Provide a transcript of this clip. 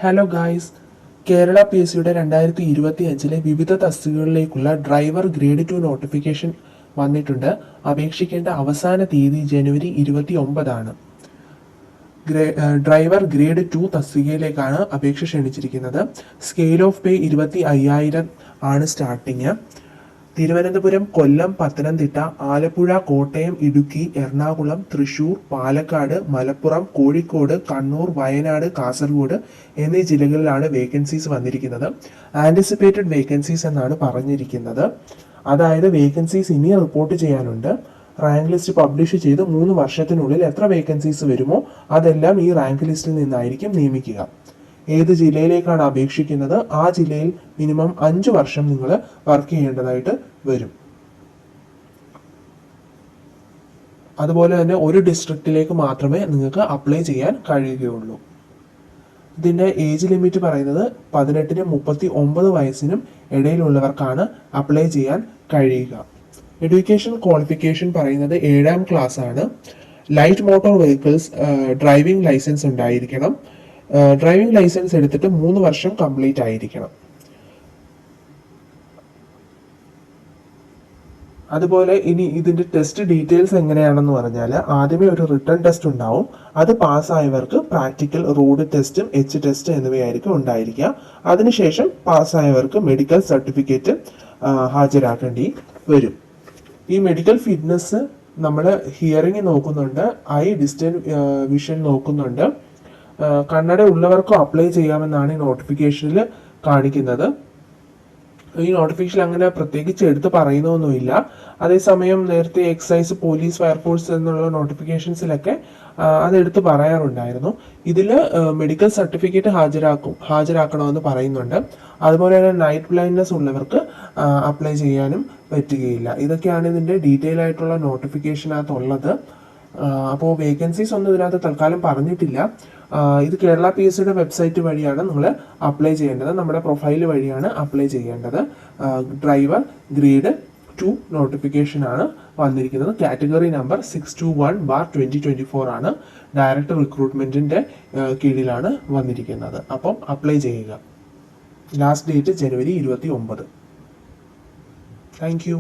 Hello guys, Kerala P S സിയുടെ 2025 വിവിധ തസ്തികകളിലേക്കുള്ള driver grade 2 notification വന്നിട്ടുണ്ട്. അപേക്ഷിക്കേണ്ട അവസാന തീയതി ജനുവരി 29 ഡ്രൈവർ ഗ്രേഡ് 2 തസ്തികയിലേക്കാണ് അപേക്ഷ ക്ഷണിച്ചിരിക്കുന്നത്. സ്കെയിൽ ഓഫ് പേ 25,000 ആണ് സ്റ്റാർട്ടിങ്. തിരുവനന്തപുരം, കൊല്ലം, പത്തനംതിട്ട, ആലപ്പുഴ, കോട്ടയം, ഇടുക്കി, എറണാകുളം, തൃശൂർ, പാലക്കാട്, മലപ്പുറം, കോഴിക്കോട്, കണ്ണൂർ, വയനാട്, കാസർഗോഡ് എന്നീ ജില്ലകളിലാണ് വേക്കൻസീസ് വന്നിരിക്കുന്നത്. ആൻറ്റിസിപ്പേറ്റഡ് വേക്കൻസീസ് എന്നാണ് പറഞ്ഞിരിക്കുന്നത്. അതായത് വേക്കൻസീസ് ഇനി റിപ്പോർട്ട് ചെയ്യാനുണ്ട്. റാങ്ക് ലിസ്റ്റ് പബ്ലിഷ് ചെയ്ത് 3 വർഷത്തിനുള്ളിൽ എത്ര വേക്കൻസീസ് വരുമോ അതെല്ലാം ഈ റാങ്ക് ലിസ്റ്റിൽ നിന്നായിരിക്കും നിയമിക്കുക. ഏത് ജില്ലയിലേക്കാണ് അപേക്ഷിക്കുന്നത് ആ ജില്ലയിൽ മിനിമം 5 വർഷം നിങ്ങൾ വർക്ക് ചെയ്യേണ്ടതായിട്ട് വരും. അതുപോലെ തന്നെ ഒരു ഡിസ്ട്രിക്റ്റിലേക്ക് മാത്രമേ നിങ്ങൾക്ക് അപ്ലൈ ചെയ്യാൻ കഴിയുകയുള്ളൂ. ഇതിൻ്റെ ഏജ് ലിമിറ്റ് പറയുന്നത് 18-നും 39 വയസ്സിനും ഇടയിലുള്ളവർക്കാണ് അപ്ലൈ ചെയ്യാൻ കഴിയുക. എഡ്യൂക്കേഷൻ ക്വാളിഫിക്കേഷൻ പറയുന്നത് 7ാം ക്ലാസ് ആണ്. Light motor vehicles driving licence ഉണ്ടായിരിക്കണം. ഡ്രൈവിംഗ് ലൈസൻസ് എടുത്തിട്ട് 3 വർഷം കംപ്ലീറ്റ് ആയിരിക്കണം. അതുപോലെ ഇനി ഇതിന്റെ ടെസ്റ്റ് ഡീറ്റെയിൽസ് എങ്ങനെയാണെന്ന് പറഞ്ഞാൽ ആദ്യമേ ഒരു റിട്ടേൺ ടെസ്റ്റ് ഉണ്ടാവും. അത് പാസ്സായവർക്ക് പ്രാക്ടിക്കൽ റോഡ് ടെസ്റ്റും എച്ച് ടെസ്റ്റ് എന്നിവയായിരിക്കും ഉണ്ടായിരിക്കുക. അതിനുശേഷം പാസ്സായവർക്ക് മെഡിക്കൽ സർട്ടിഫിക്കറ്റ് ഹാജരാക്കേണ്ടി വരും. ഈ മെഡിക്കൽ ഫിറ്റ്നസ് നമ്മൾ ഹിയറിംഗ് നോക്കുന്നുണ്ട്, ഐ ഡിസ്റ്റൻസ് വിഷൻ നോക്കുന്നുണ്ട്. കണ്ണട ഉള്ളവർക്കും അപ്ലൈ ചെയ്യാമെന്നാണ് ഈ നോട്ടിഫിക്കേഷനിൽ കാണിക്കുന്നത്. ഈ നോട്ടിഫിക്കേഷൻ അങ്ങനെ പ്രത്യേകിച്ച് എടുത്ത് പറയുന്നൊന്നുമില്ല. അതേസമയം നേരത്തെ എക്സൈസ്, പോലീസ്, ഫയർഫോഴ്സ് എന്നുള്ള നോട്ടിഫിക്കേഷൻസിലൊക്കെ അതെടുത്ത് പറയാറുണ്ടായിരുന്നു. ഇതിൽ മെഡിക്കൽ സർട്ടിഫിക്കറ്റ് ഹാജരാക്കണമെന്ന് പറയുന്നുണ്ട്. അതുപോലെ തന്നെ നൈറ്റ് ബ്ലൈൻഡ്നെസ് ഉള്ളവർക്ക് അപ്ലൈ ചെയ്യാനും പറ്റുകയില്ല. ഇതൊക്കെയാണ് ഇതിൻ്റെ ഡീറ്റെയിൽ ആയിട്ടുള്ള നോട്ടിഫിക്കേഷനകത്തുള്ളത്. അപ്പോൾ വേക്കൻസീസ് ഒന്നും ഇതിനകത്ത് തൽക്കാലം പറഞ്ഞിട്ടില്ല. ഇത് കേരള പി എസ് സിയുടെ വെബ്സൈറ്റ് വഴിയാണ് നിങ്ങൾ അപ്ലൈ ചെയ്യേണ്ടത്. നമ്മുടെ പ്രൊഫൈൽ വഴിയാണ് അപ്ലൈ ചെയ്യേണ്ടത്. ഡ്രൈവർ ഗ്രേഡ് 2 നോട്ടിഫിക്കേഷൻ ആണ് വന്നിരിക്കുന്നത്. കാറ്റഗറി നമ്പർ 621/2024 ആണ്. ഡയറക്ടർ റിക്രൂട്ട്മെന്റിന്റെ കീഴിലാണ് വന്നിരിക്കുന്നത്. അപ്പം അപ്ലൈ ചെയ്യുക. Last date January 29. Thank you.